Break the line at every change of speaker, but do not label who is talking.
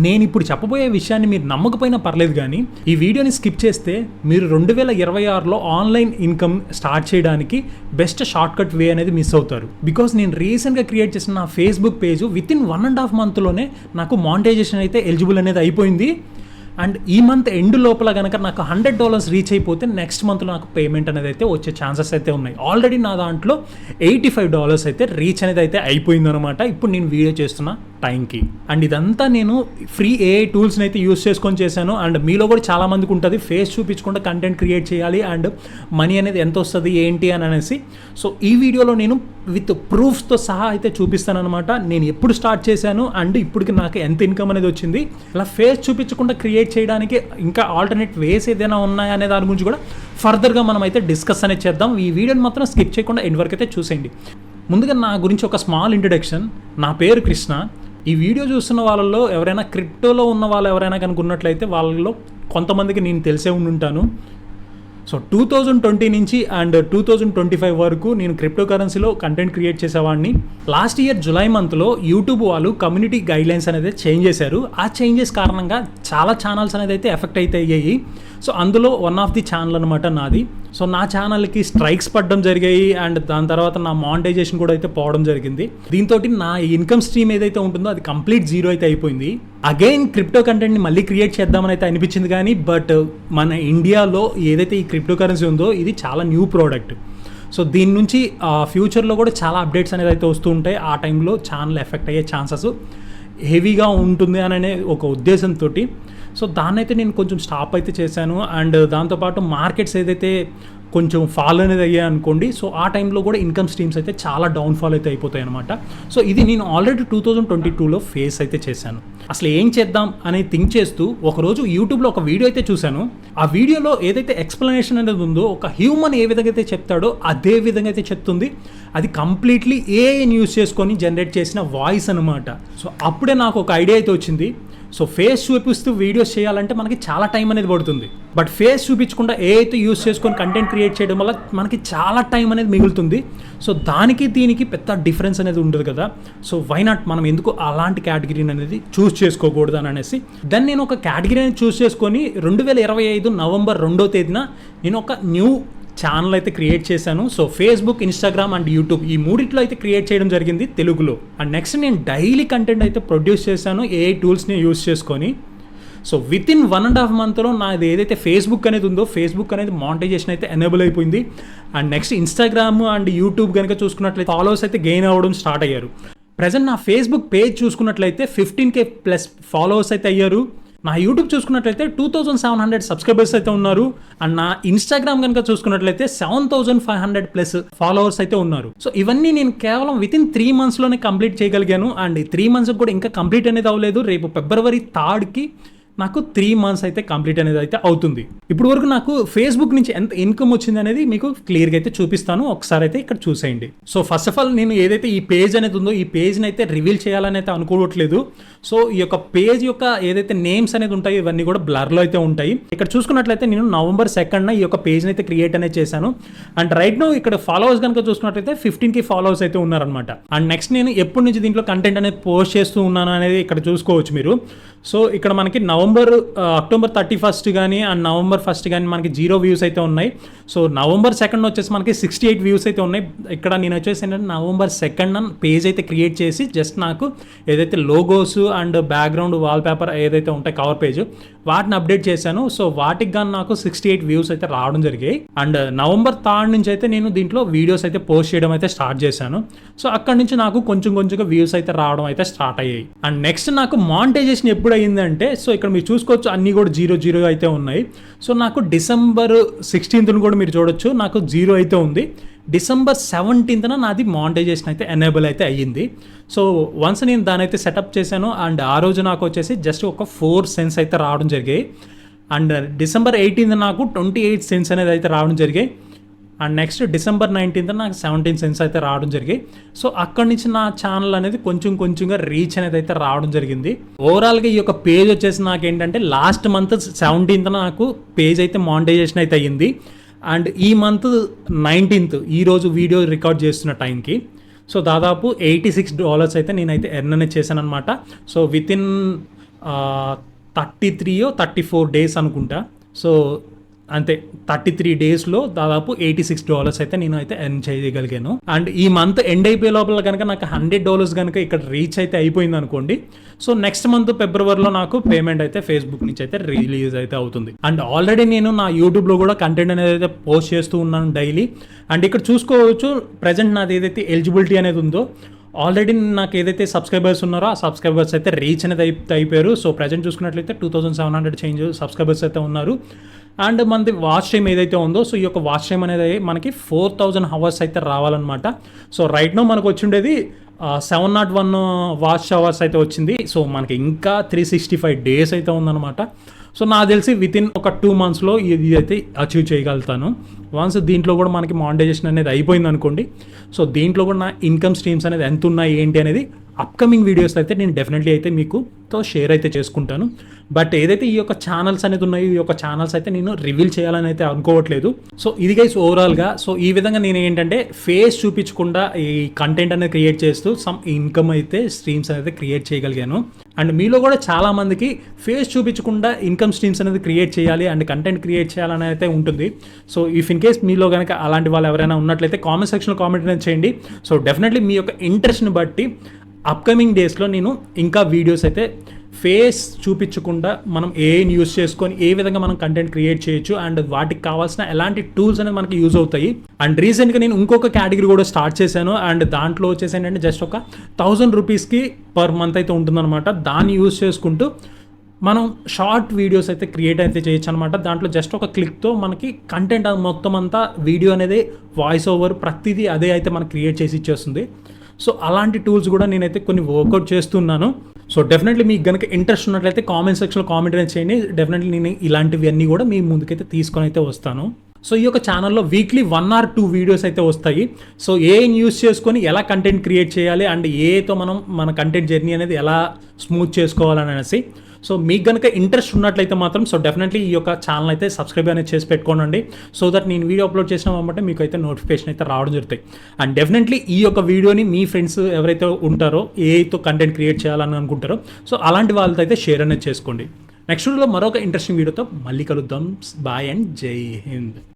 నేను ఇప్పుడు చెప్పబోయే విషయాన్ని మీరు నమ్మకపోయినా పర్లేదు, కానీ ఈ వీడియోని స్కిప్ చేస్తే మీరు 2026లో ఆన్లైన్ ఇన్కమ్ స్టార్ట్ చేయడానికి బెస్ట్ షార్ట్ కట్ వే అనేది మిస్ అవుతారు. బికాస్ నేను రీసెంట్గా క్రియేట్ చేసిన నా ఫేస్బుక్ పేజ్ వితిన్ 1.5 మంత్లోనే నాకు మానిటైజేషన్ అయితే ఎలిజిబుల్ అనేది అయిపోయింది. అండ్ ఈ మంత్ ఎండ్ లోపల కనుక నాకు $100 రీచ్ అయిపోతే నెక్స్ట్ మంత్లో నాకు పేమెంట్ అనేది అయితే వచ్చే ఛాన్సెస్ అయితే ఉన్నాయి. ఆల్రెడీ నా దాంట్లో $85 అయితే రీచ్ అనేది అయితే అయిపోయిందనమాట ఇప్పుడు నేను వీడియో చేస్తున్న టైంకి. అండ్ ఇదంతా నేను ఫ్రీ ఏఐ టూల్స్ని అయితే యూస్ చేసుకొని చేశాను. అండ్ మీలో కూడా చాలామందికి ఉంటుంది ఫేస్ చూపించకుండా కంటెంట్ క్రియేట్ చేయాలి అండ్ మనీ అనేది ఎంత వస్తుంది ఏంటి అని అనేసి. సో ఈ వీడియోలో నేను విత్ ప్రూఫ్స్తో సహా అయితే చూపిస్తానమాట. నేను ఎప్పుడు స్టార్ట్ చేశాను అండ్ ఇప్పటికి నాకు ఎంత ఇన్కమ్ అనేది వచ్చింది. ఇలా ఫేస్ చూపించకుండా క్రియేట్ చేయడానికి ఇంకా ఆల్టర్నేట్ వేస్ ఏదైనా ఉన్నాయా అనే దాని గురించి కూడా ఫర్దర్గా మనం అయితే డిస్కస్ అనేది చేద్దాం. ఈ వీడియోని మాత్రం స్కిప్ చేయకుండా ఎండ్ వరకు అయితే చూసేయండి. ముందుగా నా గురించి ఒక స్మాల్ ఇంట్రడక్షన్. నా పేరు కృష్ణ. ఈ వీడియో చూస్తున్న వాళ్ళలో ఎవరైనా క్రిప్టోలో ఉన్న వాళ్ళు ఎవరైనా కనుక ఉన్నట్లయితే వాళ్ళలో కొంతమందికి నేను తెలిసే ఉంటాను. సో 2020 నుంచి అండ్ 2025 వరకు నేను క్రిప్టో కరెన్సీలో కంటెంట్ క్రియేట్ చేసేవాడిని. లాస్ట్ ఇయర్ జులై మంత్లో యూట్యూబ్ వాళ్ళు కమ్యూనిటీ గైడ్లైన్స్ అనేది చేంజ్ చేశారు. ఆ చేంజెస్ కారణంగా చాలా ఛానల్స్ అనేది అయితే ఎఫెక్ట్ అయితే అయ్యాయి. సో అందులో వన్ ఆఫ్ ది ఛానల్ అనమాట నాది. సో నా ఛానల్కి స్ట్రైక్స్ పడడం జరిగాయి అండ్ దాని తర్వాత నా మానిటైజేషన్ కూడా అయితే పోవడం జరిగింది. దీంతో నా ఇన్కమ్ స్ట్రీమ్ ఏదైతే ఉంటుందో అది కంప్లీట్ జీరో అయితే అయిపోయింది. అగైన్ క్రిప్టో కంటెంట్ని మళ్ళీ క్రియేట్ చేద్దామని అయితే అనిపించింది, కానీ బట్ మన ఇండియాలో ఏదైతే ఈ క్రిప్టో కరెన్సీ ఉందో ఇది చాలా న్యూ ప్రోడక్ట్. సో దీని నుంచి ఫ్యూచర్లో కూడా చాలా అప్డేట్స్ అనేది అయితే వస్తూ ఉంటాయి. ఆ టైంలో ఛానల్ ఎఫెక్ట్ అయ్యే ఛాన్సెస్ హెవీగా ఉంటుంది అనే ఒక ఉద్దేశంతో సో దాన్ని అయితే నేను కొంచెం స్టాప్ అయితే చేశాను. అండ్ దాంతోపాటు మార్కెట్స్ ఏదైతే కొంచెం ఫాల్ అనేది అయ్యాయి అనుకోండి, సో ఆ టైంలో కూడా ఇన్కమ్ స్ట్రీమ్స్ అయితే చాలా డౌన్ఫాల్ అయితే అయిపోతాయి అనమాట. సో ఇది నేను ఆల్రెడీ 2022లో ఫేస్ అయితే చేశాను. అసలు ఏం చేద్దాం అని థింక్ చేస్తూ ఒకరోజు యూట్యూబ్లో ఒక వీడియో అయితే చూశాను. ఆ వీడియోలో ఏదైతే ఎక్స్ప్లెనేషన్ అనేది ఉందో ఒక హ్యూమన్ ఏ విధంగా అయితే చెప్తాడో అదే విధంగా అయితే చెప్తుంది. అది కంప్లీట్లీ ఏఐని యూస్ చేసుకొని జనరేట్ చేసిన వాయిస్ అనమాట. సో అప్పుడే నాకు ఒక ఐడియా అయితే వచ్చింది. సో ఫేస్ చూపిస్తూ వీడియోస్ చేయాలంటే మనకి చాలా టైం అనేది పడుతుంది. బట్ ఫేస్ చూపించకుండా ఏ అయితే యూస్ చేసుకొని కంటెంట్ క్రియేట్ చేయడం వల్ల మనకి చాలా టైం అనేది మిగులుతుంది. సో దానికి దీనికి పెద్ద డిఫరెన్స్ అనేది ఉండదు కదా. సో వై నాట్ మనం ఎందుకు అలాంటి కేటగిరీని అనేది చూస్ చేసుకోకూడదు అని అనేసి దాన్ని నేను ఒక కేటగిరీని చూస్ చేసుకొని 2025 నవంబర్ 2వ తేదీన నేను ఒక న్యూ ఛానల్ అయితే క్రియేట్ చేశాను. So Facebook, Instagram and YouTube ఈ మూడిట్లో అయితే క్రియేట్ చేయడం జరిగింది తెలుగులో. అండ్ నెక్స్ట్ నేను డైలీ కంటెంట్ అయితే ప్రొడ్యూస్ చేశాను ఏఐ టూల్స్ని యూస్ చేసుకొని. సో వితిన్ 1.5 మంత్లో నాది ఏదైతే ఫేస్బుక్ అనేది ఉందో ఫేస్బుక్ అనేది మానిటైజేషన్ అయితే ఎనేబుల్ అయిపోయింది. And next Instagram and YouTube కనుక చూసుకున్నట్లయితే ఫాలోవర్స్ అయితే గెయిన్ అవ్వడం స్టార్ట్ అయ్యారు. ప్రజెంట్ నా ఫేస్బుక్ పేజ్ చూసుకున్నట్లయితే 15K ప్లస్ ఫాలోవర్స్ అయితే అయ్యారు. నా యూట్యూబ్ చూసుకున్నట్లయితే 2700 సబ్స్క్రైబర్స్ అయితే ఉన్నారు. అండ్ నా ఇన్స్టాగ్రామ్ కనుక చూసుకున్నట్లయితే 7500 ప్లస్ ఫాలోవర్స్ అయితే ఉన్నారు. సో ఇవన్నీ నేను కేవలం వితిన్ 3 మంత్స్లోనే కంప్లీట్ చేయగలిగాను. అండ్ ఈ 3 మంత్స్ కూడా ఇంకా కంప్లీట్ అనేది అవ్వలేదు. రేపు ఫిబ్రవరి 3కి నాకు 3 మంత్స్ అయితే కంప్లీట్ అనేది అయితే అవుతుంది. ఇప్పుడు వరకు నాకు ఫేస్బుక్ నుంచి ఎంత ఇన్కమ్ వచ్చింది అనేది మీకు క్లియర్గా అయితే చూపిస్తాను. ఒకసారి అయితే ఇక్కడ చూసేయండి. సో ఫస్ట్ ఆఫ్ ఆల్ నేను ఏదైతే ఈ పేజ్ అనేది ఉందో ఈ పేజ్ని అయితే రివీల్ చేయాలని అయితే అనుకోవట్లేదు. సో ఈ యొక్క పేజ్ యొక్క ఏదైతే నేమ్స్ అనేది ఉంటాయో ఇవన్నీ కూడా బ్లర్లో అయితే ఉంటాయి. ఇక్కడ చూసుకున్నట్లయితే నేను నవంబర్ 2న ఈ యొక్క పేజ్ని అయితే క్రియేట్ అనేది చేశాను. అండ్ రైట్ నో ఇక్కడ ఫాలోవర్స్ కనుక చూసుకున్నట్లయితే 15K ఫాలోవర్స్ అయితే ఉన్నారనమాట. అండ్ నెక్స్ట్ నేను ఎప్పటి నుంచి దీంట్లో కంటెంట్ అనేది పోస్ట్ చేస్తూ ఉన్నాను అనేది ఇక్కడ చూసుకోవచ్చు మీరు. సో ఇక్కడ మనకి అక్టోబర్ 31 కానీ అండ్ నవంబర్ 1 కానీ మనకి 0 వ్యూస్ అయితే ఉన్నాయి. సో నవంబర్ 2 వచ్చేసి మనకి 68 వ్యూస్ అయితే ఉన్నాయి. ఇక్కడ నేను వచ్చేసి ఏంటంటే నవంబర్ 2 పేజ్ అయితే క్రియేట్ చేసి జస్ట్ నాకు ఏదైతే logos and background wall paper ఏదైతే ఉంటాయి కవర్ పేజ్ వాటిని అప్డేట్ చేశాను. సో వాటికి కానీ నాకు 68 వ్యూస్ అయితే రావడం జరిగాయి. అండ్ నవంబర్ 3 నుంచి అయితే నేను దీంట్లో వీడియోస్ అయితే పోస్ట్ చేయడం అయితే స్టార్ట్ చేశాను. సో అక్కడ నుంచి నాకు కొంచెంగా వ్యూస్ అయితే రావడం అయితే స్టార్ట్ అయ్యాయి. అండ్ నెక్స్ట్ నాకు మానిటైజేషన్ ఎప్పుడు అయ్యిందంటే సో ఇక్కడ మీరు చూసుకోవచ్చు అన్నీ కూడా 0 అయితే ఉన్నాయి. సో నాకు డిసెంబర్ 16th కూడా మీరు చూడొచ్చు నాకు 0 అయితే ఉంది. డిసెంబర్ 17th నాది మానిటైజేషన్ అయితే ఎనేబుల్ అయితే అయ్యింది. సో వన్స్ నేను దాని అయితే సెటప్ చేశాను. అండ్ ఆ రోజు నాకు వచ్చేసి జస్ట్ ఒక 4 సెంట్స్ అయితే రావడం జరిగాయి. అండ్ డిసెంబర్ 18th నాకు 28 సెంట్స్ అనేది అయితే రావడం జరిగాయి. అండ్ నెక్స్ట్ డిసెంబర్ 19th నాకు 17 సెంట్స్ అయితే రావడం జరిగాయి. సో అక్కడి నుంచి నా ఛానల్ అనేది కొంచెంగా రీచ్ అనేది అయితే రావడం జరిగింది. ఓవరాల్గా ఈ యొక్క పేజ్ వచ్చేసి నాకు ఏంటంటే లాస్ట్ మంత్ 17th నాకు పేజ్ అయితే మానిటైజేషన్ అయితే అయ్యింది. అండ్ ఈ మంత్ 19th ఈరోజు వీడియో రికార్డ్ చేస్తున్న టైంకి సో దాదాపు $86 అయితే నేనైతే ఎర్న్ అనేది చేశాను అనమాట. సో వితిన్ 33 డేస్ అనుకుంటా. సో అంతే, 33 డేస్లో దాదాపు $86 అయితే నేను అయితే ఎర్న్ చేయగలిగాను. అండ్ ఈ మంత్ ఎండ్ అయిపోయే లోపల కనుక నాకు $100 కనుక ఇక్కడ రీచ్ అయితే అయిపోయింది అనుకోండి, సో నెక్స్ట్ మంత్ ఫిబ్రవరిలో నాకు పేమెంట్ అయితే ఫేస్బుక్ నుంచి అయితే రిలీజ్ అయితే అవుతుంది. అండ్ ఆల్రెడీ నేను నా యూట్యూబ్లో కూడా కంటెంట్ అనేది అయితే పోస్ట్ చేస్తూ ఉన్నాను డైలీ. అండ్ ఇక్కడ చూసుకోవచ్చు ప్రజెంట్ నాది ఏదైతే ఎలిజిబిలిటీ అనేది ఉందో, ఆల్రెడీ నాకు ఏదైతే సబ్స్క్రైబర్స్ ఉన్నారో ఆ సబ్స్క్రైబర్స్ అయితే రీచ్ అనేది అయిపోయారు. సో ప్రజెంట్ చూసుకున్నట్లయితే 2700 చేంజ్ సబ్స్క్రైబర్స్ అయితే ఉన్నారు. అండ్ మనది వాచ్ టైం ఏదైతే ఉందో, సో ఈ యొక్క వాచ్ టైం అనేది మనకి 4000 అవర్స్ అయితే రావాలన్నమాట. సో రైట్ నో మనకు వచ్చిండేది 701 వాచ్ అవర్స్ అయితే వచ్చింది. సో మనకి ఇంకా 365 డేస్ అయితే ఉందన్నమాట. సో నాకు తెలిసి వితిన్ ఒక 2 monthsలో ఇది అయితే అచీవ్ చేయగలుగుతాను. వన్స్ దీంట్లో కూడా మనకి మానిటైజేషన్ అనేది అయిపోయింది అనుకోండి, సో దీంట్లో కూడా నా ఇన్కమ్ స్ట్రీమ్స్ అనేది ఎంత ఉన్నాయి ఏంటి అనేది అప్కమింగ్ వీడియోస్ అయితే నేను డెఫినెట్లీ అయితే మీకుతో షేర్ అయితే చేసుకుంటాను. బట్ ఏదైతే ఈ యొక్క ఛానల్స్ అనేది ఉన్నాయో, ఈ యొక్క ఛానల్స్ అయితే నేను రివీల్ చేయాలని అయితే అనుకోవట్లేదు. సో ఇది గైస్ ఓవరాల్గా. సో ఈ విధంగా నేను ఏంటంటే ఫేస్ చూపించకుండా ఈ కంటెంట్ అనేది క్రియేట్ చేస్తూ సమ్ ఇన్కమ్ అయితే స్ట్రీమ్స్ అనేది క్రియేట్ చేయగలిగాను. అండ్ మీలో కూడా చాలామందికి ఫేస్ చూపించకుండా ఇన్కమ్ స్ట్రీమ్స్ అనేది క్రియేట్ చేయాలి అండ్ కంటెంట్ క్రియేట్ చేయాలని అయితే ఉంటుంది. సో ఇఫ్ ఇన్ కేస్ మీలో కనుక అలాంటి వాళ్ళు ఎవరైనా ఉన్నట్లయితే కామెంట్ సెక్షన్లో కామెంట్ అనేది చేయండి. సో డెఫినెట్లీ మీ యొక్క ఇంట్రెస్ట్ని బట్టి అప్కమింగ్ డేస్లో నేను ఇంకా వీడియోస్ అయితే ఫేస్ చూపించకుండా మనం ఏఐని యూస్ చేసుకొని ఏ విధంగా మనం కంటెంట్ క్రియేట్ చేయొచ్చు అండ్ వాటికి కావాల్సిన ఎలాంటి టూల్స్ అనేది మనకి యూజ్ అవుతాయి. అండ్ రీసెంట్గా నేను ఇంకొక కేటగిరీ కూడా స్టార్ట్ చేశాను. అండ్ దాంట్లో వచ్చేసి ఏంటంటే జస్ట్ ఒక 1000 రూపీస్కి పర్ మంత్ అయితే ఉంటుందన్నమాట. దాన్ని యూజ్ చేసుకుంటూ మనం షార్ట్ వీడియోస్ అయితే క్రియేట్ అయితే చేయొచ్చు అనమాట. దాంట్లో జస్ట్ ఒక క్లిక్తో మనకి కంటెంట్ మొత్తం అంతా వీడియో అనేది వాయిస్ ఓవర్ ప్రతిదీ అదే అయితే మనకి క్రియేట్ చేసి ఇచ్చేస్తుంది. సో అలాంటి టూల్స్ కూడా నేనైతే కొన్ని వర్కౌట్ చేస్తున్నాను. సో డెఫినెట్లీ మీకు కనుక ఇంట్రెస్ట్ ఉన్నట్లయితే కామెంట్ సెక్షన్లో కామెంట్ అనేది చేయండి. డెఫినెట్లీ నేను ఇలాంటివి అన్నీ కూడా మీ ముందుకైతే తీసుకొని అయితే వస్తాను. సో ఈ యొక్క ఛానల్లో వీక్లీ 1 or 2 వీడియోస్ అయితే వస్తాయి. సో ఏఐని యూస్ చేసుకొని ఎలా కంటెంట్ క్రియేట్ చేయాలి అండ్ ఏఐతో మనం మన కంటెంట్ జర్నీ అనేది ఎలా స్మూత్ చేసుకోవాలని అనేసి. సో మీకు కనుక ఇంట్రెస్ట్ ఉన్నట్లయితే మాత్రం సో డెఫినెట్లీ ఈ యొక్క ఛానల్ అయితే సబ్స్క్రైబ్ అనేది చేసి పెట్టుకోనండి. సో దట్ నేను వీడియో అప్లోడ్ చేసిన వెంబటే మీకు అయితే నోటిఫికేషన్ అయితే రావడం జరుగుతాయి. అండ్ డెఫినెట్లీ ఈ యొక్క వీడియోని మీ ఫ్రెండ్స్ ఎవరైతే ఉంటారో ఏఐతో కంటెంట్ క్రియేట్ చేయాలని అనుకుంటారో సో అలాంటి వాళ్ళతో అయితే షేర్ అనేది చేసుకోండి. నెక్స్ట్ వీడియోలో మరొక ఇంట్రెస్టింగ్ వీడియోతో మళ్ళీ కలుద్దాం. బాయ్ అండ్ జై హింద్.